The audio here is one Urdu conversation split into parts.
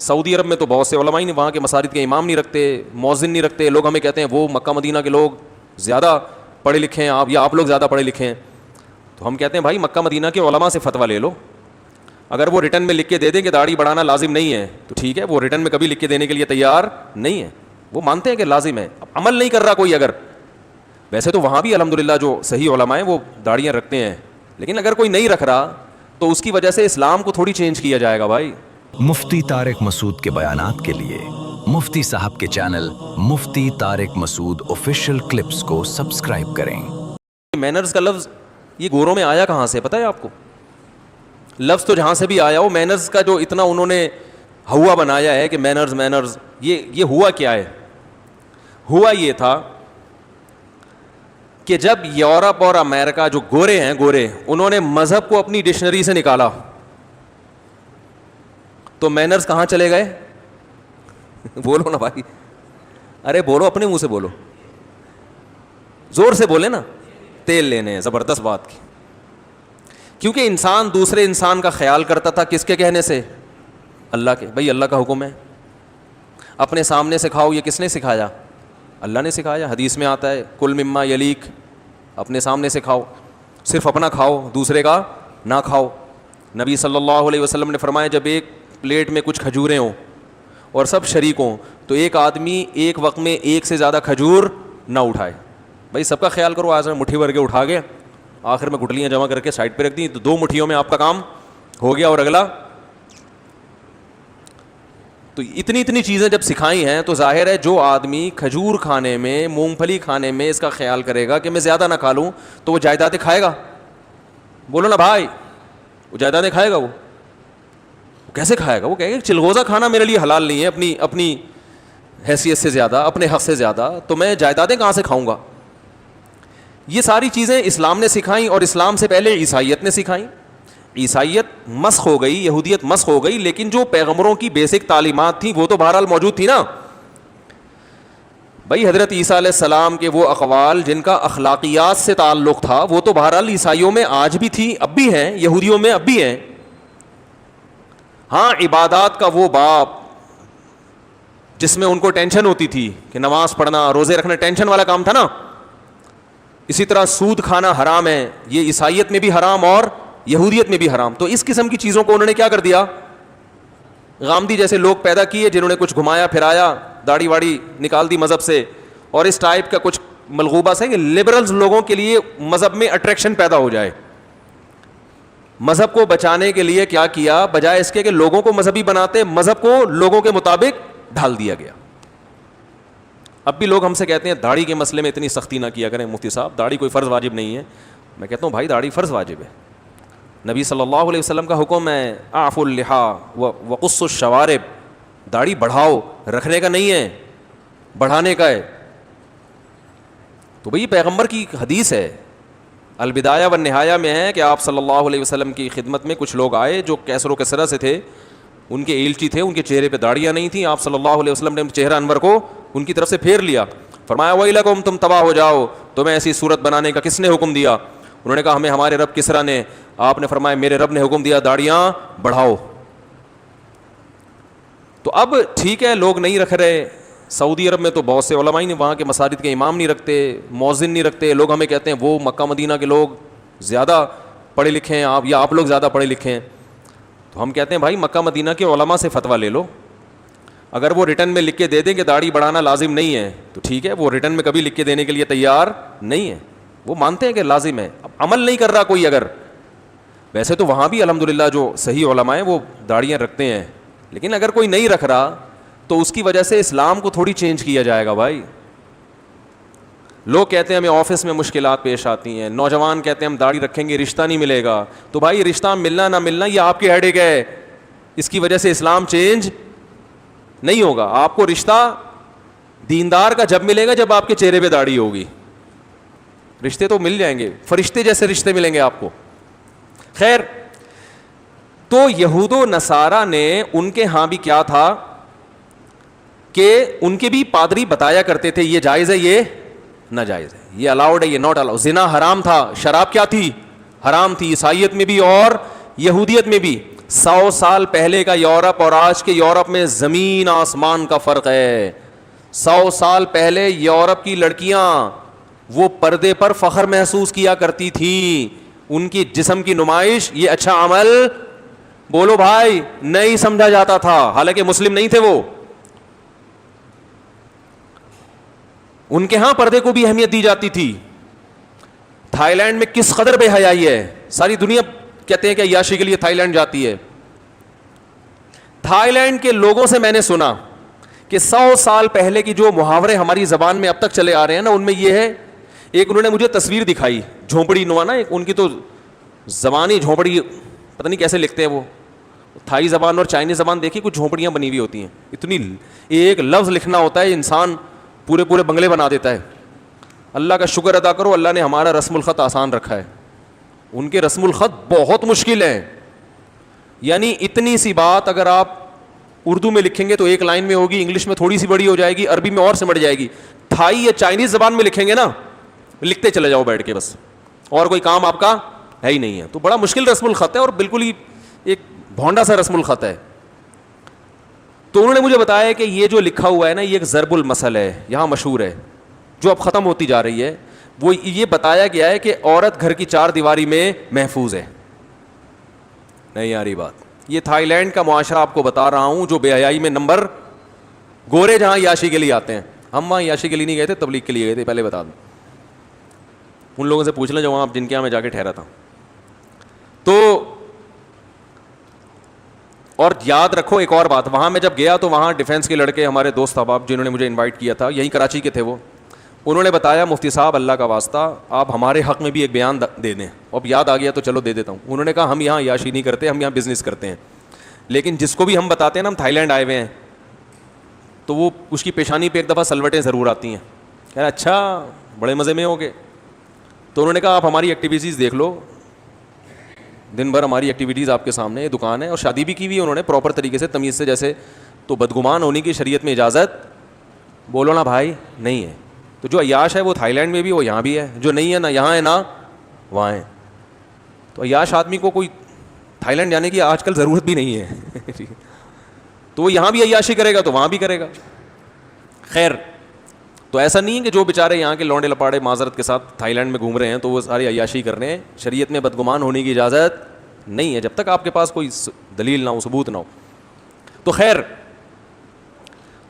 سعودی عرب میں تو بہت سے علماء نہیں، وہاں کے مساجد کے امام نہیں رکھتے، مؤذن نہیں رکھتے. لوگ ہمیں کہتے ہیں وہ مکہ مدینہ کے لوگ زیادہ پڑھے لکھے ہیں آپ، یا آپ لوگ زیادہ پڑھے لکھے ہیں. تو ہم کہتے ہیں بھائی مکہ مدینہ کے علماء سے فتویٰ لے لو. اگر وہ ریٹن میں لکھ کے دے دیں کہ داڑھی بڑھانا لازم نہیں ہے تو ٹھیک ہے، وہ ریٹن میں کبھی لکھ کے دینے کے لیے تیار نہیں ہے. وہ مانتے ہیں کہ لازم ہے، عمل نہیں کر رہا کوئی. اگر ویسے تو وہاں بھی الحمدللہ جو صحیح علماء ہیں وہ داڑیاں رکھتے ہیں، لیکن اگر کوئی نہیں رکھ رہا تو اس کی وجہ سے اسلام کو تھوڑی چینج کیا جائے گا بھائی. مفتی طارق مسعود کے بیانات کے لیے مفتی صاحب کے چینل مفتی طارق مسعود آفیشیل کلپس کو سبسکرائب کریں. مینرز کا لفظ یہ گوروں میں آیا کہاں سے پتہ ہے آپ کو؟ لفظ تو جہاں سے بھی آیا ہو، مینرز کا جو اتنا انہوں نے ہوا بنایا ہے کہ مینرز یہ ہوا کیا ہے؟ ہوا یہ تھا کہ جب یورپ اور امریکہ جو گورے ہیں انہوں نے مذہب کو اپنی ڈکشنری سے نکالا تو مینرز کہاں چلے گئے؟ بولو نا بھائی، ارے بولو، اپنے منہ سے بولو، زور سے بولے نا. تیل لینے ہیں، زبردست بات کی. کیونکہ انسان دوسرے انسان کا خیال کرتا تھا کس کے کہنے سے؟ اللہ کے. بھائی اللہ کا حکم ہے اپنے سامنے سے کھاؤ، یہ کس نے سکھایا؟ اللہ نے سکھایا. حدیث میں آتا ہے کل مما یلیک، اپنے سامنے سے کھاؤ، صرف اپنا کھاؤ، دوسرے کا نہ کھاؤ. نبی صلی اللہ علیہ وسلم نے فرمایا جب ایک پلیٹ میں کچھ کھجوریں ہوں اور سب شریک ہوں تو ایک آدمی ایک وقت میں ایک سے زیادہ کھجور نہ اٹھائے. بھائی سب کا خیال کرو. آج میں مٹھی بھر کے اٹھا گیا، آخر میں گٹلیاں جمع کر کے سائڈ پہ رکھ دی تو 2 مٹھیوں میں آپ کا کام ہو گیا اور اگلا. تو اتنی چیزیں جب سکھائی ہیں تو ظاہر ہے جو آدمی کھجور کھانے میں، مونگ پھلی کھانے میں اس کا خیال کرے گا کہ میں زیادہ نہ کھا لوں تو وہ جائیدادیں کھائے گا. بولو نا بھائی، وہ جائیدادیں کھائے گا. وہ کیسے کھائے گا؟ وہ کہے گا چلغوزہ کھانا میرے لیے حلال نہیں ہے اپنی حیثیت سے زیادہ، اپنے حق سے زیادہ، تو میں جائیدادیں کہاں سے کھاؤں گا؟ یہ ساری چیزیں اسلام نے سکھائیں اور اسلام سے پہلے عیسائیت نے سکھائیں. عیسائیت مسخ ہو گئی، یہودیت مسخ ہو گئی، لیکن جو پیغمبروں کی بیسک تعلیمات تھیں وہ تو بہرحال موجود تھی نا. بھائی حضرت عیسیٰ علیہ السلام کے وہ اقوال جن کا اخلاقیات سے تعلق تھا وہ تو بہرحال عیسائیوں میں آج بھی تھی، اب بھی ہیں، یہودیوں میں اب بھی ہیں. ہاں عبادات کا وہ باب جس میں ان کو ٹینشن ہوتی تھی کہ نماز پڑھنا، روزے رکھنا ٹینشن والا کام تھا نا. اسی طرح سود کھانا حرام ہے، یہ عیسائیت میں بھی حرام اور یہودیت میں بھی حرام. تو اس قسم کی چیزوں کو انہوں نے کیا کر دیا؟ غامدی جیسے لوگ پیدا کیے جنہوں نے کچھ گھمایا پھرایا، داڑھی واڑی نکال دی مذہب سے، اور اس ٹائپ کا کچھ ملغوبہ سے کہ لبرلز لوگوں کے لیے مذہب میں اٹریکشن پیدا ہو جائے. مذہب کو بچانے کے لیے کیا کیا؟ بجائے اس کے کہ لوگوں کو مذہبی بناتے، مذہب کو لوگوں کے مطابق ڈھال دیا گیا. اب بھی لوگ ہم سے کہتے ہیں داڑھی کے مسئلے میں اتنی سختی نہ کیا کریں مفتی صاحب، داڑھی کوئی فرض واجب نہیں ہے. میں کہتا ہوں بھائی داڑھی فرض واجب ہے. نبی صلی اللہ علیہ وسلم کا حکم ہے اعفوا اللحى وقصوا الشوارب، داڑھی بڑھاؤ، رکھنے کا نہیں ہے، بڑھانے کا ہے. تو بھئی پیغمبر کی حدیث ہے، البدایہ والنہایہ میں ہے کہ آپ صلی اللہ علیہ وسلم کی خدمت میں کچھ لوگ آئے جو کیسر و کسرہ سے تھے، ان کے ایلچی تھے، ان کے چہرے پہ داڑیاں نہیں تھیں. آپ صلی اللہ علیہ وسلم نے چہرہ انور کو ان کی طرف سے پھیر لیا، فرمایا ویلکم، تم تباہ ہو جاؤ، تمہیں ایسی صورت بنانے کا کس نے حکم دیا؟ انہوں نے کہا ہمیں ہمارے رب کسرا نے. آپ نے فرمایا میرے رب نے حکم دیا داڑیاں بڑھاؤ. تو اب ٹھیک ہے لوگ نہیں رکھ رہے. سعودی عرب میں تو بہت سے علماء نہیں، وہاں کے مساجد کے امام نہیں رکھتے، مؤذن نہیں رکھتے. لوگ ہمیں کہتے ہیں وہ مکہ مدینہ کے لوگ زیادہ پڑھے لکھے ہیں آپ، یا آپ لوگ زیادہ پڑھے لکھے ہیں. تو ہم کہتے ہیں بھائی مکہ مدینہ کے علماء سے فتویٰ لے لو. اگر وہ ریٹن میں لکھ کے دے دیں کہ داڑھی بڑھانا لازم نہیں ہے تو ٹھیک ہے، وہ ریٹن میں کبھی لکھ کے دینے کے لیے تیار نہیں ہے. وہ مانتے ہیں کہ لازم ہے، اب عمل نہیں کر رہا کوئی. اگر ویسے تو وہاں بھی الحمدللہ جو صحیح علماء ہیں وہ داڑیاں رکھتے ہیں، لیکن اگر کوئی نہیں رکھ رہا تو اس کی وجہ سے اسلام کو تھوڑی چینج کیا جائے گا بھائی. لوگ کہتے ہیں ہمیں آفس میں مشکلات پیش آتی ہیں، نوجوان کہتے ہیں ہم داڑھی رکھیں گے رشتہ نہیں ملے گا. تو بھائی رشتہ ملنا نہ ملنا یہ آپ کی ہیڈیک ہے، اس کی وجہ سے اسلام چینج نہیں ہوگا. آپ کو رشتہ دیندار کا جب ملے گا جب آپ کے چہرے پہ داڑھی ہوگی. رشتے تو مل جائیں گے، فرشتے جیسے رشتے ملیں گے آپ کو. خیر، تو یہود و نصارہ نے ان کے ہاں بھی کیا تھا کہ ان کے بھی پادری بتایا کرتے تھے یہ جائز ہے، یہ ناجائز ہے، یہ الاؤڈ ہے، یہ ناٹ الاؤڈ. زنا حرام تھا، شراب کیا تھی؟ حرام تھی، عیسائیت میں بھی اور یہودیت میں بھی. 100 سال پہلے کا یورپ اور آج کے یورپ میں زمین آسمان کا فرق ہے. 100 سال پہلے یورپ کی لڑکیاں وہ پردے پر فخر محسوس کیا کرتی تھیں, ان کی جسم کی نمائش یہ اچھا عمل بولو بھائی نہیں سمجھا جاتا تھا, حالانکہ مسلم نہیں تھے وہ. ان کے ہاں پردے کو بھی اہمیت دی جاتی تھی. تھائی لینڈ میں کس قدر بے حیائی ہے, ساری دنیا کہتے ہیں کہ عیاشی کے لیے تھائی لینڈ جاتی ہے. تھائی لینڈ کے لوگوں سے میں نے سنا کہ 100 سال پہلے کی جو محاورے ہماری زبان میں اب تک چلے آ رہے ہیں نا, ان میں یہ ہے, ایک انہوں نے مجھے تصویر دکھائی جھونپڑی نما نا, ان کی تو زبان ہی جھونپڑی, پتہ نہیں کیسے لکھتے ہیں وہ. تھائی زبان اور چائنیز زبان دیکھی, کچھ جھونپڑیاں بنی ہوئی ہوتی ہیں, اتنی ایک لفظ لکھنا ہوتا ہے انسان پورے پورے بنگلے بنا دیتا ہے. اللہ کا شکر ادا کرو, اللہ نے ہمارا رسم الخط آسان رکھا ہے, ان کے رسم الخط بہت مشکل ہے. یعنی اتنی سی بات اگر آپ اردو میں لکھیں گے تو ایک لائن میں ہوگی, انگلش میں تھوڑی سی بڑی ہو جائے گی, عربی میں اور سمٹ جائے گی. تھائی یا چائنیز زبان میں لکھیں گے نا, لکھتے چلے جاؤ بیٹھ کے بس, اور کوئی کام آپ کا ہے ہی نہیں ہے. تو بڑا مشکل رسم الخط ہے اور بالکل ہی ایک بھونڈا سا رسم الخط ہے. تو انہوں نے مجھے بتایا کہ یہ جو لکھا ہوا ہے نا, یہ ایک ضرب المثل ہے, یہاں مشہور ہے, جو اب ختم ہوتی جا رہی ہے. وہ یہ بتایا گیا ہے کہ عورت گھر کی 4 دیواری میں محفوظ ہے. نہیں آ رہی بات. یہ تھائی لینڈ کا معاشرہ آپ کو بتا رہا ہوں جو بے حیائی میں نمبر, گورے جہاں عیاشی کے لیے آتے ہیں, ہم وہاں عیاشی کے لیے نہیں گئے تھے, تبلیغ کے لیے گئے تھے, پہلے بتا دوں. ان لوگوں سے پوچھ لیں جو وہاں جن کے یہاں میں جا کے ٹھہرا تھا. تو اور یاد رکھو ایک اور بات, وہاں میں جب گیا تو وہاں ڈیفینس کے لڑکے ہمارے دوست احباب جنہوں نے مجھے انوائٹ کیا تھا, یہیں کراچی کے تھے وہ, انہوں نے بتایا مفتی صاحب اللہ کا واسطہ آپ ہمارے حق میں بھی ایک بیان دے دیں. اب یاد آ گیا تو چلو دے دیتا ہوں. انہوں نے کہا ہم یہاں عیاشی نہیں کرتے, ہم یہاں بزنس کرتے ہیں, لیکن جس کو بھی ہم بتاتے ہیں نا ہم تھائی لینڈ آئے ہوئے ہیں, تو وہ اس کی پیشانی پہ ایک دفعہ سلوٹیں ضرور آتی ہیں. کہہ رہا اچھا بڑے مزے میں ہو گئے. تو انہوں نے کہا آپ ہماری ایکٹیویٹیز دیکھ لو, دن بھر ہماری ایکٹیویٹیز آپ کے سامنے, یہ دکان ہے, اور شادی بھی کی ہوئی انہوں نے پراپر طریقے سے تمیز سے جیسے. تو بدگمان ہونے کی شریعت میں اجازت بولو نا بھائی نہیں ہے. تو جو عیاش ہے وہ تھائی لینڈ میں بھی, وہ یہاں بھی ہے, جو نہیں ہے نہ یہاں ہے نہ وہاں ہے. تو عیاش آدمی کو کوئی تھائی لینڈ جانے کی آج کل ضرورت بھی نہیں ہے. تو وہ یہاں بھی عیاشی کرے گا تو وہاں بھی کرے گا. خیر, تو ایسا نہیں ہے کہ جو بیچارے یہاں کے لونڈے لپاڑے معذرت کے ساتھ تھائی لینڈ میں گھوم رہے ہیں تو وہ ساری عیاشی کر رہے ہیں. شریعت میں بدگمان ہونے کی اجازت نہیں ہے جب تک آپ کے پاس کوئی دلیل نہ ہو, ثبوت نہ ہو. تو خیر,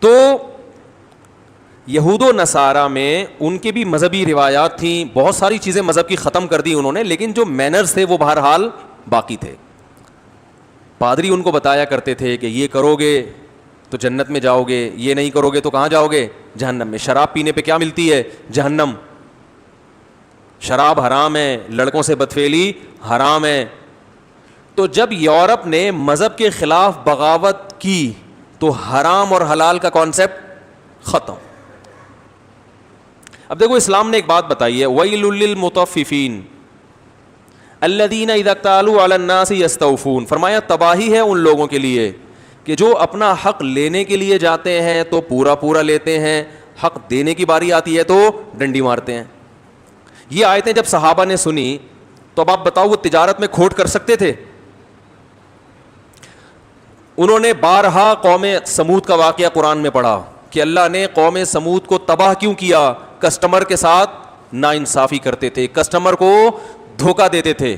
تو یہود و نصارہ میں ان کے بھی مذہبی روایات تھیں, بہت ساری چیزیں مذہب کی ختم کر دی انہوں نے, لیکن جو مینرز تھے وہ بہرحال باقی تھے. پادری ان کو بتایا کرتے تھے کہ یہ کرو گے تو جنت میں جاؤ گے, یہ نہیں کرو گے تو کہاں جاؤ گے, جہنم میں. شراب پینے پہ کیا ملتی ہے, جہنم. شراب حرام ہے, لڑکوں سے بدفعلی حرام ہے. تو جب یورپ نے مذہب کے خلاف بغاوت کی تو حرام اور حلال کا کانسیپٹ ختم. اب دیکھو اسلام نے ایک بات بتائی ہے, وَيْلٌ لِّلْمُطَفِّفِينَ الَّذِينَ إِذَا اكْتَالُوا عَلَى النَّاسِ يَسْتَوْفُونَ. فرمایا تباہی ہے ان لوگوں کے لیے کہ جو اپنا حق لینے کے لیے جاتے ہیں تو پورا پورا لیتے ہیں, حق دینے کی باری آتی ہے تو ڈنڈی مارتے ہیں. یہ آیتیں جب صحابہ نے سنی تو اب آپ بتاؤ وہ تجارت میں کھوٹ کر سکتے تھے؟ انہوں نے بارہا قوم سمود کا واقعہ قرآن میں پڑھا کہ اللہ نے قوم سمود کو تباہ کیوں کیا. کسٹمر کے ساتھ ناانصافی کرتے تھے, کسٹمر کو دھوکہ دیتے تھے.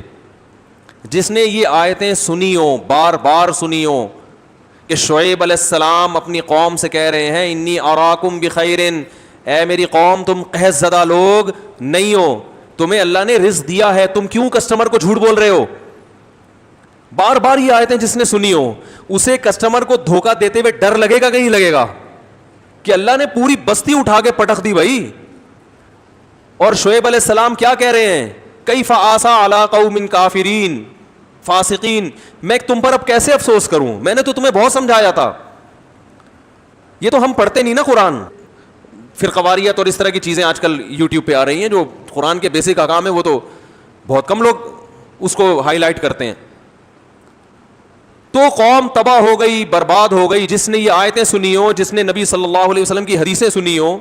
جس نے یہ آیتیں سنی ہوں, بار بار سنی ہوں کہ شعیب علیہ السلام اپنی قوم سے کہہ رہے ہیں انی اراکم بخیر, اے میری قوم تم قحط زدہ لوگ نہیں ہو, تمہیں اللہ نے رزق دیا ہے, تم کیوں کسٹمر کو جھوٹ بول رہے ہو. بار بار یہ آیتیں جس نے سنی ہو اسے کسٹمر کو دھوکہ دیتے ہوئے ڈر لگے گا کہ نہیں لگے گا کہ اللہ نے پوری بستی اٹھا کے پٹخ دی بھائی. اور شعیب علیہ السلام کیا کہہ رہے ہیں, کیف آسا علی قوم کافرین فاسقین, میں تم پر اب کیسے افسوس کروں, میں نے تو تمہیں بہت سمجھایا تھا. یہ تو ہم پڑھتے نہیں نا قرآن. فرقواریت اور اس طرح کی چیزیں آج کل یوٹیوب پہ آ رہی ہیں جو قرآن کے بیسک احکام ہیں وہ تو بہت کم لوگ اس کو ہائی لائٹ کرتے ہیں. تو قوم تباہ ہو گئی, برباد ہو گئی. جس نے یہ آیتیں سنی ہو, جس نے نبی صلی اللہ علیہ وسلم کی حدیثیں سنی ہو,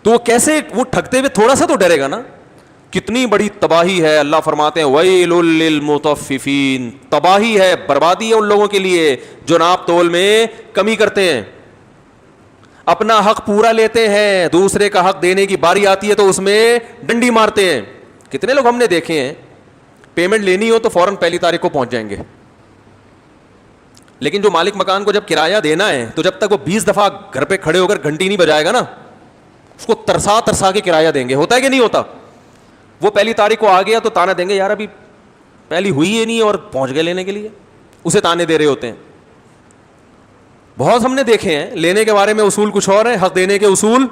تو کیسے وہ ٹھگتے ہوئے تھوڑا سا تو ڈرے گا نا. کتنی بڑی تباہی ہے. اللہ فرماتے ہیں ویل للمطففین, تباہی ہے, بربادی ہے ان لوگوں کے لیے جو ناپ تول میں کمی کرتے ہیں, اپنا حق پورا لیتے ہیں, دوسرے کا حق دینے کی باری آتی ہے تو اس میں ڈنڈی مارتے ہیں. کتنے لوگ ہم نے دیکھے ہیں پیمنٹ لینی ہو تو فوراً پہلی تاریخ کو پہنچ جائیں گے, لیکن جو مالک مکان کو جب کرایہ دینا ہے تو جب تک وہ 20 دفعہ گھر پہ کھڑے ہو کر گھنٹی نہیں بجائے گا نا, اس کو ترسا ترسا کے کرایہ دیں گے. ہوتا ہے کہ نہیں ہوتا؟ وہ پہلی تاریخ کو آ گیا تو تانا دیں گے یار ابھی پہلی ہوئی ہی نہیں اور پہنچ گئے لینے کے لیے, اسے تانے دے رہے ہوتے ہیں. بہت ہم نے دیکھے ہیں, لینے کے بارے میں اصول کچھ اور ہے, حق دینے کے اصول.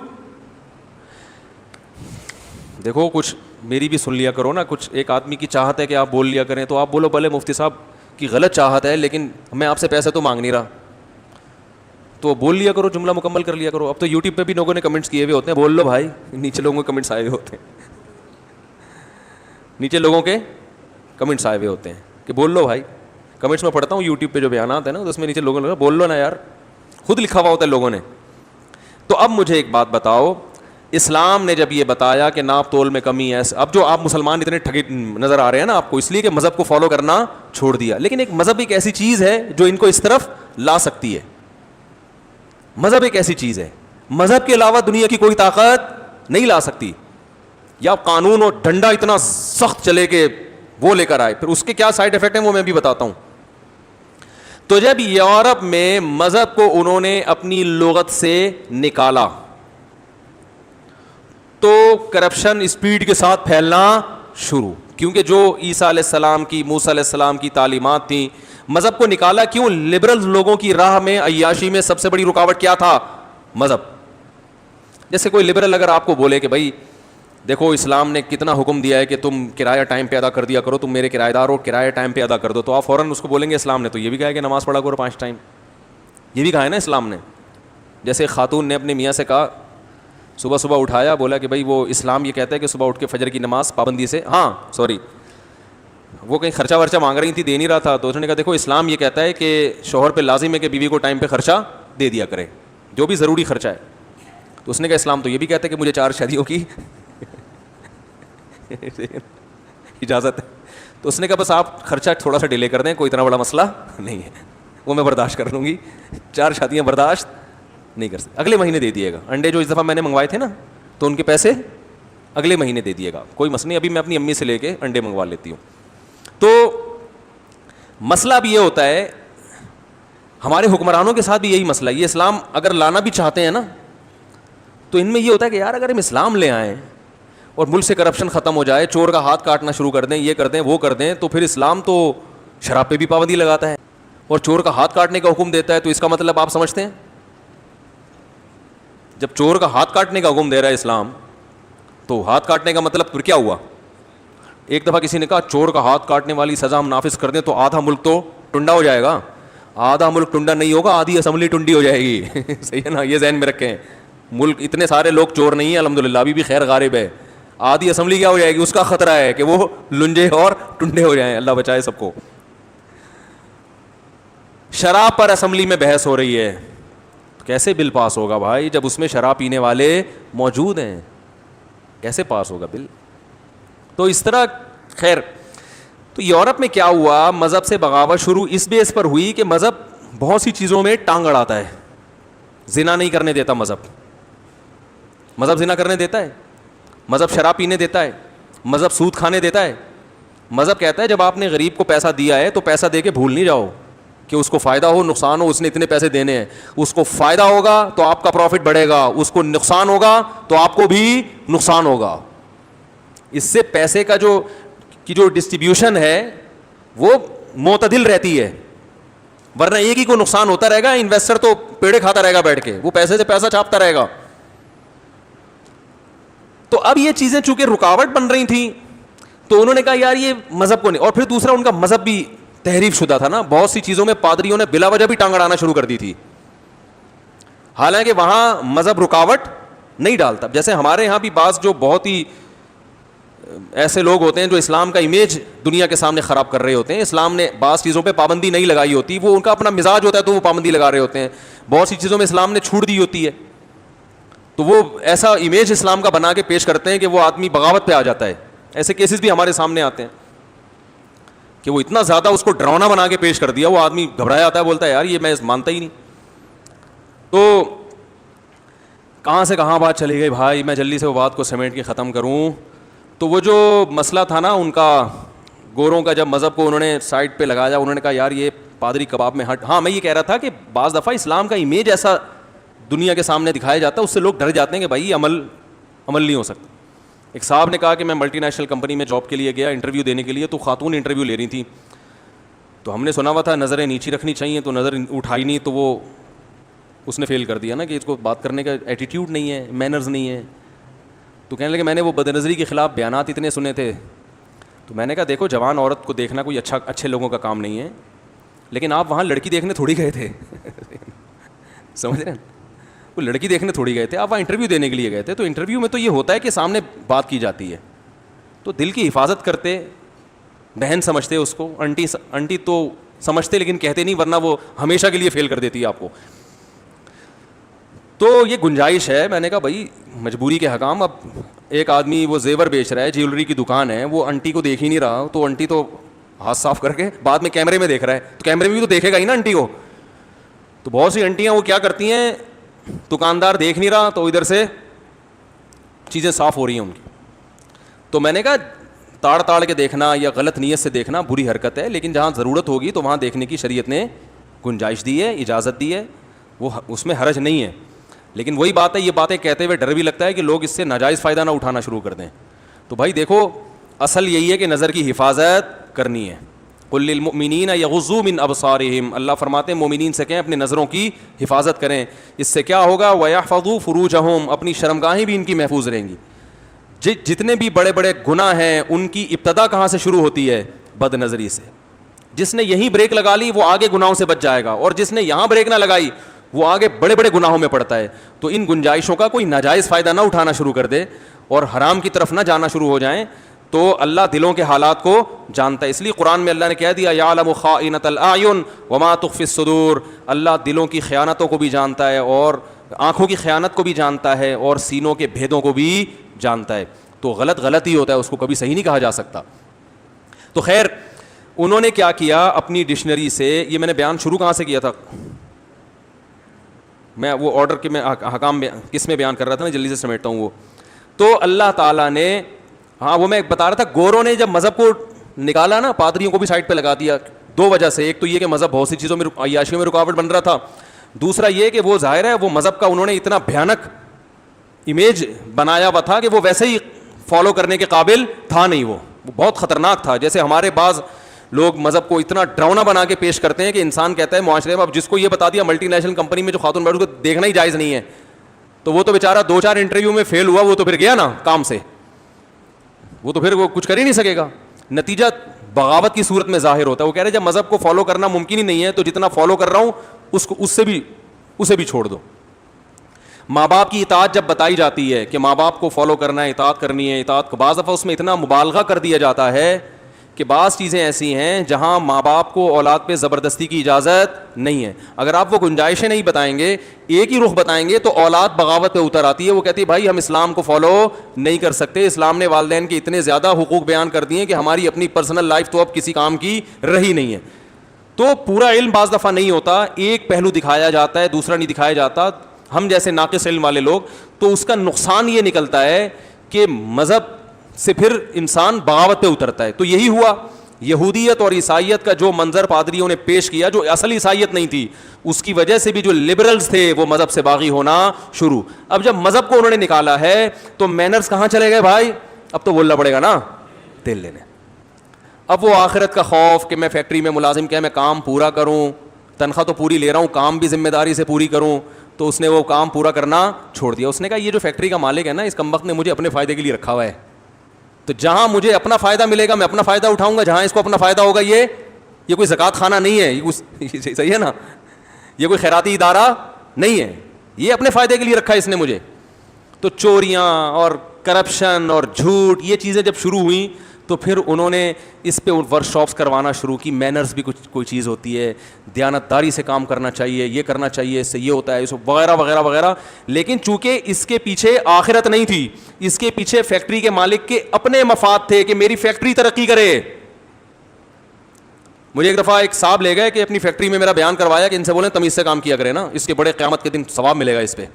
دیکھو کچھ میری بھی سن لیا کرو نا, کچھ ایک آدمی کی چاہت ہے کہ آپ بول لیا کریں تو آپ بولو بھلے مفتی صاحب کی غلط چاہت ہے لیکن میں آپ سے پیسے تو مانگ نہیں رہا, تو بول لیا کرو, جملہ مکمل کر لیا کرو. اب تو یوٹیوب پہ بھی لوگوں نے کمنٹس کیے ہوئے ہوتے ہیں, بول لو بھائی, نیچے لوگوں کے کمنٹس آئے ہوئے ہوتے ہیں, نیچے لوگوں کے کمنٹس آئے ہوئے ہوتے ہیں کہ بول لو بھائی. کمنٹس میں پڑھتا ہوں یوٹیوب پہ جو بیانات ہیں نا, تو اس میں نیچے لوگوں نے بول لو نا یار, خود لکھا ہوا ہوتا ہے لوگوں نے. تو اب مجھے ایک بات بتاؤ, اسلام نے جب یہ بتایا کہ ناپ تول میں کمی ہے, اب جو آپ مسلمان اتنے ٹھگے نظر آ رہے ہیں نا آپ کو, اس لیے کہ مذہب کو فالو کرنا چھوڑ دیا. لیکن ایک مذہب ایک ایسی چیز ہے جو ان کو اس طرف لا سکتی ہے. مذہب ایک ایسی چیز ہے, مذہب کے علاوہ دنیا کی کوئی طاقت نہیں لا سکتی. یا قانون اور ڈنڈا اتنا سخت چلے کہ وہ لے کر آئے, پھر اس کے کیا سائڈ افیکٹ ہیں وہ میں بھی بتاتا ہوں. تو جب یورپ میں مذہب کو انہوں نے اپنی لغت سے نکالا تو کرپشن اسپیڈ کے ساتھ پھیلنا شروع, کیونکہ جو عیسیٰ علیہ السلام کی, موسیٰ علیہ السلام کی تعلیمات تھیں, مذہب کو نکالا کیوں؟ لبرل لوگوں کی راہ میں, عیاشی میں سب سے بڑی رکاوٹ کیا تھا؟ مذہب. جیسے کوئی لبرل اگر آپ کو بولے کہ بھائی دیکھو اسلام نے کتنا حکم دیا ہے کہ تم کرایہ ٹائم پہ ادا کر دیا کرو, تم میرے کرایہ دار ہو, کرایہ ٹائم پہ ادا کر دو, تو آپ فوراً اس کو بولیں گے اسلام نے تو یہ بھی کہا ہے کہ نماز پڑھا کرو 5 ٹائم, یہ بھی کہا ہے نا اسلام نے. جیسے خاتون نے اپنے میاں سے کہا, صبح صبح اٹھایا, بولا کہ بھائی وہ اسلام یہ کہتا ہے کہ صبح اٹھ کے فجر کی نماز پابندی سے, وہ کہیں خرچہ ورچہ مانگ رہی تھی, دے نہیں رہا تھا, تو اس نے کہا دیکھو اسلام یہ کہتا ہے کہ شوہر پہ لازم ہے کہ بیوی کو ٹائم پہ خرچہ دے دیا کرے, جو بھی ضروری خرچہ ہے. تو اس نے کہا اسلام تو یہ بھی کہتا ہے کہ مجھے 4 شادیوں کی اجازت ہے. تو اس نے کہا بس آپ خرچہ تھوڑا سا ڈیلے کر دیں, کوئی اتنا بڑا مسئلہ نہیں ہے, وہ میں برداشت کر لوں گی, 4 شادیاں برداشت نہیں کر سکتے, اگلے مہینے دے دیے گا. انڈے جو اس دفعہ میں نے منگوائے تھے نا, تو ان کے پیسے اگلے مہینے دے دیے گا, کوئی مسئلہ نہیں, ابھی میں اپنی امی سے لے کے انڈے منگوا لیتی ہوں. تو مسئلہ اب یہ ہوتا ہے, ہمارے حکمرانوں کے ساتھ بھی یہی مسئلہ ہے. یہ اسلام اگر لانا بھی چاہتے ہیں نا, تو ان میں یہ ہوتا ہے کہ یار اگر ہم اسلام لے آئیں اور ملک سے کرپشن ختم ہو جائے, چور کا ہاتھ کاٹنا شروع کر دیں, یہ کر دیں, وہ کر دیں, تو پھر اسلام تو شراب پہ بھی پابندی لگاتا ہے اور چور کا ہاتھ کاٹنے کا حکم دیتا ہے, تو اس کا مطلب آپ سمجھتے ہیں, جب چور کا ہاتھ کاٹنے کا حکم دے رہا ہے اسلام, تو ہاتھ کاٹنے کا مطلب پھر کیا ہوا؟ ایک دفعہ کسی نے کہا چور کا ہاتھ کاٹنے والی سزا ہم نافذ کر دیں تو آدھا ملک تو ٹنڈا ہو جائے گا. آدھا ملک ٹنڈا نہیں ہوگا, آدھی اسمبلی ٹنڈی ہو جائے گی. صحیح ہے نا, یہ ذہن میں رکھیں. ملک اتنے سارے لوگ چور نہیں ہیں الحمدللہ, ابھی بھی خیر غالب ہے. آدھی اسمبلی کیا ہو جائے گی, اس کا خطرہ ہے کہ وہ لنجے اور ٹنڈے ہو جائیں, اللہ بچائے سب کو. شراب پر اسمبلی میں بحث ہو رہی ہے, کیسے بل پاس ہوگا بھائی جب اس میں شراب پینے والے موجود ہیں, کیسے پاس ہوگا بل؟ تو اس طرح خیر. تو یورپ میں کیا ہوا, مذہب سے بغاوت شروع اس بیس پر ہوئی کہ مذہب بہت سی چیزوں میں ٹانگ اڑاتا ہے. زنا نہیں کرنے دیتا مذہب زنا کرنے دیتا ہے, مذہب شراب پینے دیتا ہے, مذہب سود کھانے دیتا ہے. مذہب کہتا ہے جب آپ نے غریب کو پیسہ دیا ہے تو پیسہ دے کے بھول نہیں جاؤ کہ اس کو فائدہ ہو نقصان ہو, اس نے اتنے پیسے دینے ہیں, اس کو فائدہ ہوگا تو آپ کا پروفٹ بڑھے گا, اس کو نقصان ہوگا تو آپ کو بھی نقصان ہوگا. اس سے پیسے کا جو ڈسٹریبیوشن ہے وہ معتدل رہتی ہے, ورنہ ایک ہی کو نقصان ہوتا رہے گا, انویسٹر تو پیڑے کھاتا رہے گا بیٹھ کے, وہ پیسے سے پیسہ چھاپتا رہے گا. تو اب یہ چیزیں چونکہ رکاوٹ بن رہی تھیں تو انہوں نے کہا یار یہ مذہب کو نہیں. اور پھر دوسرا ان کا مذہب بھی تحریف شدہ تھا نا, بہت سی چیزوں میں پادریوں نے بلا وجہ بھی ٹانگ اڑانا شروع کر دی تھی, حالانکہ وہاں مذہب رکاوٹ نہیں ڈالتا. جیسے ہمارے یہاں بھی بعض جو بہت ہی ایسے لوگ ہوتے ہیں جو اسلام کا امیج دنیا کے سامنے خراب کر رہے ہوتے ہیں, اسلام نے بعض چیزوں پہ پابندی نہیں لگائی ہوتی, وہ ان کا اپنا مزاج ہوتا ہے تو وہ پابندی لگا رہے ہوتے ہیں. بہت سی چیزوں میں اسلام نے چھوڑ دی ہوتی ہے تو وہ ایسا امیج اسلام کا بنا کے پیش کرتے ہیں کہ وہ آدمی بغاوت پہ آ جاتا ہے. ایسے کیسز بھی ہمارے سامنے آتے ہیں کہ وہ اتنا زیادہ اس کو ڈراؤنا بنا کے پیش کر دیا, وہ آدمی گھبرایا آتا ہے, بولتا ہے یار یہ میں مانتا ہی نہیں. تو کہاں سے کہاں بات چلی گئی بھائی, میں جلدی سے وہ بات کو سمیٹ کے ختم کروں. تو وہ جو مسئلہ تھا نا ان کا, گوروں کا, جب مذہب کو انہوں نے سائڈ پہ لگایا, انہوں نے کہا یار یہ پادری کباب میں ہٹ. ہاں میں یہ کہہ رہا تھا کہ بعض دفعہ اسلام کا امیج ایسا دنیا کے سامنے دکھایا جاتا ہے, اس سے لوگ ڈر جاتے ہیں کہ بھائی عمل نہیں ہو سکتا. ایک صاحب نے کہا کہ میں ملٹی نیشنل کمپنی میں جاب کے لیے گیا انٹرویو دینے کے لیے, تو خاتون انٹرویو لے رہی تھی, تو ہم نے سنا ہوا تھا نظریں نیچی رکھنی چاہیے, تو نظر اٹھائی نہیں, تو وہ اس نے فیل کر دیا نا کہ اس کو بات کرنے کا ایٹیٹیوڈ نہیں ہے, مینرز نہیں ہے. تو کہنے لگے میں نے وہ بدنظری کے خلاف بیانات اتنے سنے تھے. تو میں نے کہا دیکھو جوان عورت کو دیکھنا کوئی اچھے لوگوں کا کام نہیں ہے, لیکن آپ وہاں لڑکی دیکھنے تھوڑی گئے تھے سمجھ رہے ہیں, وہ لڑکی دیکھنے تھوڑی گئے تھے, آپ وہاں انٹرویو دینے کے لیے گئے تھے. تو انٹرویو میں تو یہ ہوتا ہے کہ سامنے بات کی جاتی ہے, تو دل کی حفاظت کرتے, بہن سمجھتے اس کو, انٹی تو سمجھتے لیکن کہتے نہیں, ورنہ وہ ہمیشہ کے لیے فیل کر دیتی ہے آپ کو. تو یہ گنجائش ہے. میں نے کہا بھائی مجبوری کے حکام, اب ایک آدمی وہ زیور بیچ رہا ہے, جیولری کی دکان ہے, وہ انٹی کو دیکھ ہی نہیں رہا, تو انٹی تو ہاتھ صاف کر کے بعد میں کیمرے میں دیکھ رہا ہے, تو کیمرے میں بھی تو دیکھے گا ہی نا انٹی کو. تو بہت سی انٹیاں وہ کیا کرتی ہیں, دکاندار دیکھ نہیں رہا تو ادھر سے چیزیں صاف ہو رہی ہیں ان کی. تو میں نے کہا تاڑ کے دیکھنا یا غلط نیت سے دیکھنا بری حرکت ہے, لیکن جہاں ضرورت ہوگی تو وہاں دیکھنے کی شریعت نے گنجائش دی ہے, اجازت دی ہے, وہ اس میں حرج نہیں ہے. لیکن وہی بات ہے, یہ باتیں کہتے ہوئے ڈر بھی لگتا ہے کہ لوگ اس سے ناجائز فائدہ نہ اٹھانا شروع کر دیں. تو بھائی دیکھو اصل یہی ہے کہ نظر کی حفاظت کرنی ہے. قل للمؤمنین یغضوا من ابصارہم, اللہ فرماتے ہیں مومنین سے کہیں اپنے نظروں کی حفاظت کریں. اس سے کیا ہوگا, ویحفظوا فروجہم, اپنی شرمگاہیں بھی ان کی محفوظ رہیں گی. جتنے بھی بڑے بڑے گناہ ہیں ان کی ابتدا کہاں سے شروع ہوتی ہے, بد نظری سے. جس نے یہیں بریک لگا لی وہ آگے گناہوں سے بچ جائے گا, اور جس نے یہاں بریک نہ لگائی وہ آگے بڑے بڑے گناہوں میں پڑتا ہے. تو ان گنجائشوں کا کوئی ناجائز فائدہ نہ اٹھانا شروع کر دے اور حرام کی طرف نہ جانا شروع ہو جائیں. تو اللہ دلوں کے حالات کو جانتا ہے, اس لیے قرآن میں اللہ نے کہہ دیا یعلم خائنۃ الاعین وما تخفی الصدور, اللہ دلوں کی خیانتوں کو بھی جانتا ہے, اور آنکھوں کی خیانت کو بھی جانتا ہے, اور سینوں کے بھیدوں کو بھی جانتا ہے. تو غلط ہی ہوتا ہے, اس کو کبھی صحیح نہیں کہا جا سکتا. تو خیر انہوں نے کیا کیا, اپنی ڈکشنری سے, یہ میں نے بیان شروع کہاں سے کیا تھا, میں وہ آرڈر کے میں حکام کس میں بیان کر رہا تھا, میں جلدی سے سمیٹتا ہوں. وہ تو اللہ تعالیٰ نے, ہاں وہ میں بتا رہا تھا, گوروں نے جب مذہب کو نکالا نا, پادریوں کو بھی سائڈ پہ لگا دیا. دو وجہ سے, ایک تو یہ کہ مذہب بہت سی چیزوں میں عیاشیوں میں رکاوٹ بن رہا تھا, دوسرا یہ کہ وہ ظاہر ہے وہ مذہب کا انہوں نے اتنا بھیانک امیج بنایا ہوا تھا کہ وہ ویسے ہی فالو کرنے کے قابل تھا نہیں, وہ بہت خطرناک تھا. جیسے ہمارے بعض لوگ مذہب کو اتنا ڈراؤنا بنا کے پیش کرتے ہیں کہ انسان کہتا ہے معاشرے میں, اب جس کو یہ بتا دیا ملٹی نیشنل کمپنی میں جو خاتون بیٹھ کو دیکھنا ہی جائز نہیں ہے, تو وہ تو بیچارہ 2-4 انٹرویو میں فیل ہوا, وہ تو پھر گیا نا کام سے, وہ تو پھر وہ کچھ کر ہی نہیں سکے گا. نتیجہ بغاوت کی صورت میں ظاہر ہوتا ہے. وہ کہہ رہے جب مذہب کو فالو کرنا ممکن ہی نہیں ہے تو جتنا فالو کر رہا ہوں اسے بھی چھوڑ دو. ماں باپ کی اطاعت جب بتائی جاتی ہے کہ ماں باپ کو فالو کرنا ہے, اطاعت کرنی ہے, اطاعت کو بعض دفعہ اس میں اتنا مبالغہ کر دیا جاتا ہے کہ بعض چیزیں ایسی ہیں جہاں ماں باپ کو اولاد پہ زبردستی کی اجازت نہیں ہے. اگر آپ وہ گنجائشیں نہیں بتائیں گے, ایک ہی رخ بتائیں گے, تو اولاد بغاوت پہ اتر آتی ہے. وہ کہتی ہے بھائی ہم اسلام کو فالو نہیں کر سکتے, اسلام نے والدین کے اتنے زیادہ حقوق بیان کر دیے کہ ہماری اپنی پرسنل لائف تو اب کسی کام کی رہی نہیں ہے. تو پورا علم بعض دفعہ نہیں ہوتا, ایک پہلو دکھایا جاتا ہے, دوسرا نہیں دکھایا جاتا. ہم جیسے ناقص علم والے لوگ, تو اس کا نقصان یہ نکلتا ہے کہ مذہب سے پھر انسان بغاوت پہ اترتا ہے. تو یہی ہوا, یہودیت اور عیسائیت کا جو منظر پادریوں نے پیش کیا, جو اصل عیسائیت نہیں تھی, اس کی وجہ سے بھی جو لبرلز تھے وہ مذہب سے باغی ہونا شروع. اب جب مذہب کو انہوں نے نکالا ہے تو مینرز کہاں چلے گئے بھائی, اب تو بولنا پڑے گا نا تیل لینے. اب وہ آخرت کا خوف کہ میں فیکٹری میں ملازم کیا, میں کام پورا کروں, تنخواہ تو پوری لے رہا ہوں, کام بھی ذمہ داری سے پوری کروں, تو اس نے وہ کام پورا کرنا چھوڑ دیا. اس نے کہا یہ جو فیکٹری کا مالک ہے نا, اس کمبخت نے مجھے اپنے فائدے کے لیے رکھا ہوا ہے, تو جہاں مجھے اپنا فائدہ ملے گا میں اپنا فائدہ اٹھاؤں گا, جہاں اس کو اپنا فائدہ ہوگا, یہ کوئی زکوٰۃ خانہ نہیں ہے, یہ صحیح ہے نا, یہ کوئی خیراتی ادارہ نہیں ہے, یہ اپنے فائدے کے لیے رکھا ہے اس نے مجھے. تو چوریاں اور کرپشن اور جھوٹ یہ چیزیں جب شروع ہوئیں تو پھر انہوں نے اس پہ ورک شاپس کروانا شروع کی. مینرز بھی کچھ کوئی چیز ہوتی ہے, دیانتداری سے کام کرنا چاہیے, یہ کرنا چاہیے, اس سے یہ ہوتا ہے, اس وغیرہ وغیرہ وغیرہ. لیکن چونکہ اس کے پیچھے آخرت نہیں تھی, اس کے پیچھے فیکٹری کے مالک کے اپنے مفاد تھے کہ میری فیکٹری ترقی کرے. مجھے ایک دفعہ ایک صاحب لے گئے کہ اپنی فیکٹری میں میرا بیان کروایا کہ ان سے بولیں تمیز سے کام کیا کرے نا, اس کے بڑے قیامت کے دن ثواب ملے گا اس پہ.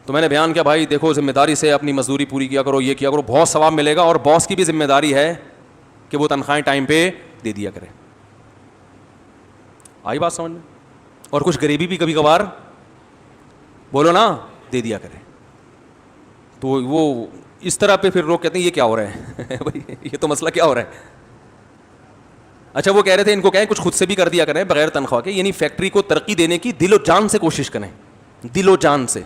تو میں نے بیان کیا, بھائی دیکھو ذمہ داری سے اپنی مزدوری پوری کیا کرو, یہ کیا کرو, بہت ثواب ملے گا, اور باس کی بھی ذمہ داری ہے کہ وہ تنخواہیں ٹائم پہ دے دیا کرے. آئی بات سمجھ میں؟ اور کچھ غریبی بھی کبھی کبھار بولو نا دے دیا کرے. تو وہ اس طرح پہ پھر لوگ کہتے ہیں یہ کیا ہو رہا ہے بھائی, یہ تو مسئلہ کیا ہو رہا ہے. اچھا وہ کہہ رہے تھے ان کو کہیں کچھ خود سے بھی کر دیا کریں بغیر تنخواہ کے, یعنی فیکٹری کو ترقی دینے کی دل و جان سے کوشش کریں, دل و جان سے.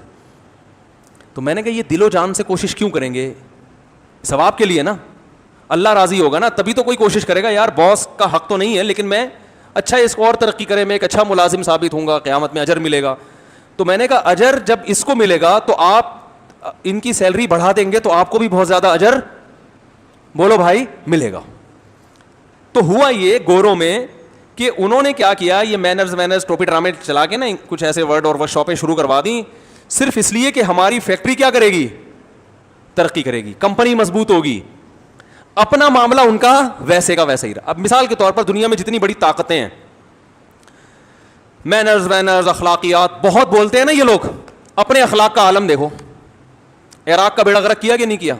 تو میں نے کہا یہ دل و جان سے کوشش کیوں کریں گے؟ ثواب کے لیے نا, اللہ راضی ہوگا نا تبھی تو کوئی کوشش کرے گا. یار باس کا حق تو نہیں ہے, لیکن میں اچھا اس کو اور ترقی کرے, میں ایک اچھا ملازم ثابت ہوں گا, قیامت میں اجر ملے گا. تو میں نے کہا اجر جب اس کو ملے گا تو آپ ان کی سیلری بڑھا دیں گے تو آپ کو بھی بہت زیادہ اجر بولو بھائی ملے گا. تو ہوا یہ گوروں میں کہ انہوں نے کیا کیا, یہ مینرز ٹوپی ڈرامے چلا کے نا کچھ ایسے ورڈ اور ورک شاپیں شروع کروا دیں, صرف اس لیے کہ ہماری فیکٹری کیا کرے گی, ترقی کرے گی, کمپنی مضبوط ہوگی. اپنا معاملہ ان کا ویسے کا ویسا ہی رہا. اب مثال کے طور پر دنیا میں جتنی بڑی طاقتیں ہیں, مینرز اخلاقیات بہت بولتے ہیں نا یہ لوگ, اپنے اخلاق کا عالم دیکھو. عراق کا بیڑا غرق کیا کہ نہیں کیا؟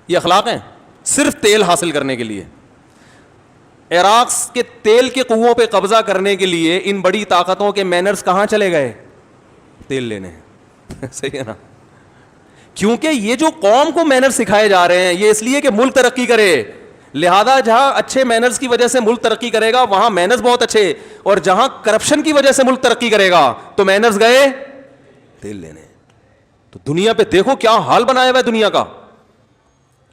یہ اخلاق ہیں صرف تیل حاصل کرنے کے لیے. عراق کے تیل کے کنووں پہ قبضہ کرنے کے لیے ان بڑی طاقتوں کے مینرز کہاں چلے گئے؟ تیل لینے. صحیح ہے نا؟ کیونکہ یہ جو قوم کو مینرز سکھائے جا رہے ہیں یہ اس لیے کہ ملک ترقی کرے, لہذا جہاں اچھے مینرز کی وجہ سے ملک ترقی کرے گا وہاں مینرز بہت اچھے, اور جہاں کرپشن کی وجہ سے ملک ترقی کرے گا تو مینرز گئے تیل لینے. تو دنیا پہ دیکھو کیا حال بنایا ہوا ہے دنیا کا,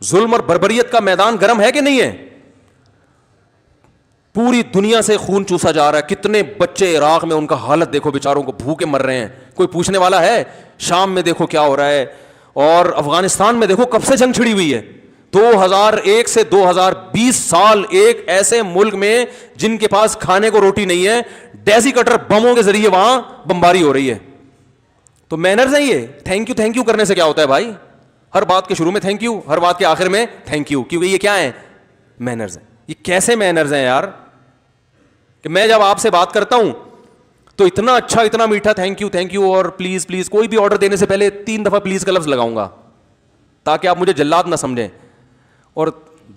ظلم اور بربریت کا میدان گرم ہے کہ نہیں ہے؟ پوری دنیا سے خون چوسا جا رہا ہے. کتنے بچے عراق میں ان کا حالت دیکھو, بیچاروں کو بھوکے مر رہے ہیں, کوئی پوچھنے والا ہے؟ شام میں دیکھو کیا ہو رہا ہے, اور افغانستان میں دیکھو کب سے جنگ چھڑی ہوئی ہے. 2001 سے 2020 سال ایک ایسے ملک میں جن کے پاس کھانے کو روٹی نہیں ہے, ڈیزی کٹر بموں کے ذریعے وہاں بمباری ہو رہی ہے. تو مینرز ہیں یہ. تھینک یو کرنے سے کیا ہوتا ہے بھائی؟ ہر بات کے شروع میں تھینک یو, ہر بات کے آخر میں تھینک یو, کیونکہ یہ کیا ہے؟ مینرز ہیں. یہ کیسے مینرز ہیں یار کہ میں جب آپ سے بات کرتا ہوں تو اتنا اچھا اتنا میٹھا تھینک یو اور پلیز پلیز, کوئی بھی آرڈر دینے سے پہلے 3 دفعہ پلیز کا لفظ لگاؤں گا تاکہ آپ مجھے جلاد نہ سمجھیں. اور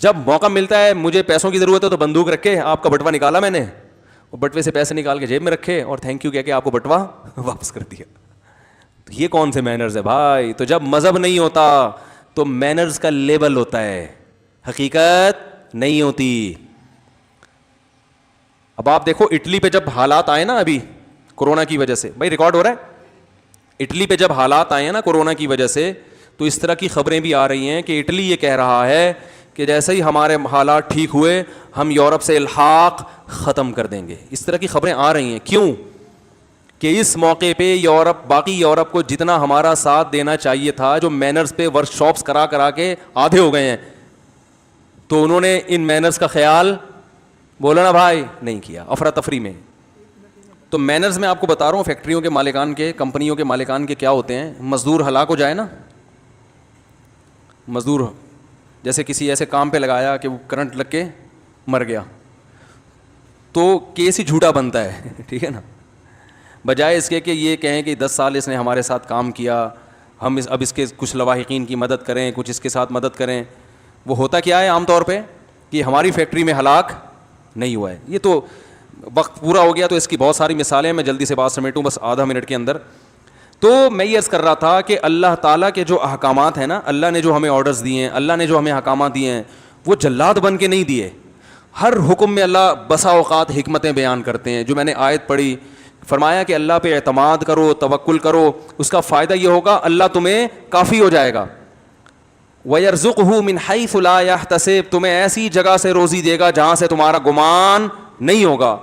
جب موقع ملتا ہے مجھے پیسوں کی ضرورت ہے تو بندوق رکھ کے آپ کا بٹوا نکالا میں نے, اور بٹوے سے پیسے نکال کے جیب میں رکھے اور تھینک یو کہہ کے آپ کو بٹوا واپس کر دیا. تو یہ کون سے مینرز ہے بھائی؟ تو جب مذہب نہیں ہوتا تو مینرز کا لیبل ہوتا ہے, حقیقت نہیں ہوتی. اب آپ دیکھو اٹلی پہ جب حالات آئے نا ابھی کورونا کی وجہ سے, بھائی ریکارڈ ہو رہا ہے, اٹلی پہ جب حالات آئے ہیں نا کورونا کی وجہ سے, تو اس طرح کی خبریں بھی آ رہی ہیں کہ اٹلی یہ کہہ رہا ہے کہ جیسے ہی ہمارے حالات ٹھیک ہوئے ہم یورپ سے الحاق ختم کر دیں گے. اس طرح کی خبریں آ رہی ہیں. کیوں؟ کہ اس موقع پہ یورپ, باقی یورپ کو جتنا ہمارا ساتھ دینا چاہیے تھا, جو مینرز پہ ورک شاپس کرا کے آدھے ہو گئے ہیں, تو انہوں نے ان مینرز کا خیال بولا نا بھائی نہیں کیا, افراتفری میں. تو مینرز میں آپ کو بتا رہا ہوں فیکٹریوں کے مالکان کے, کمپنیوں کے مالکان کے کیا ہوتے ہیں. مزدور ہلاک ہو جائے نا, مزدور جیسے کسی ایسے کام پہ لگایا کہ وہ کرنٹ لگ کے مر گیا, تو کیس ہی جھوٹا بنتا ہے. ٹھیک ہے نا, بجائے اس کے کہ یہ کہیں کہ 10 سال اس نے ہمارے ساتھ کام کیا, ہم اب اس کے کچھ لواحقین کی مدد کریں, کچھ اس کے ساتھ مدد کریں. وہ ہوتا کیا ہے عام طور پہ کہ ہماری فیکٹری میں ہلاک نہیں ہوا ہے. یہ تو وقت پورا ہو گیا تو اس کی بہت ساری مثالیں ہیں, میں جلدی سے بات سمیٹوں بس آدھا منٹ کے اندر. تو میں یہ عرض کر رہا تھا کہ اللہ تعالیٰ کے جو احکامات ہیں نا, اللہ نے جو ہمیں آرڈرز دیے ہیں, اللہ نے جو ہمیں احکامات دیے ہیں, وہ جلاد بن کے نہیں دیے. ہر حکم میں اللہ بسا اوقات حکمتیں بیان کرتے ہیں. جو میں نے آیت پڑھی, فرمایا کہ اللہ پہ اعتماد کرو, توکل کرو, اس کا فائدہ یہ ہوگا اللہ تمہیں کافی ہو جائے گا. وَيَرْزُقْهُ مِنْ حَيْثُ لَا يَحْتَسِبُ, تمہیں ایسی جگہ سے روزی دے گا جہاں سے تمہارا گمان نہیں ہوگا.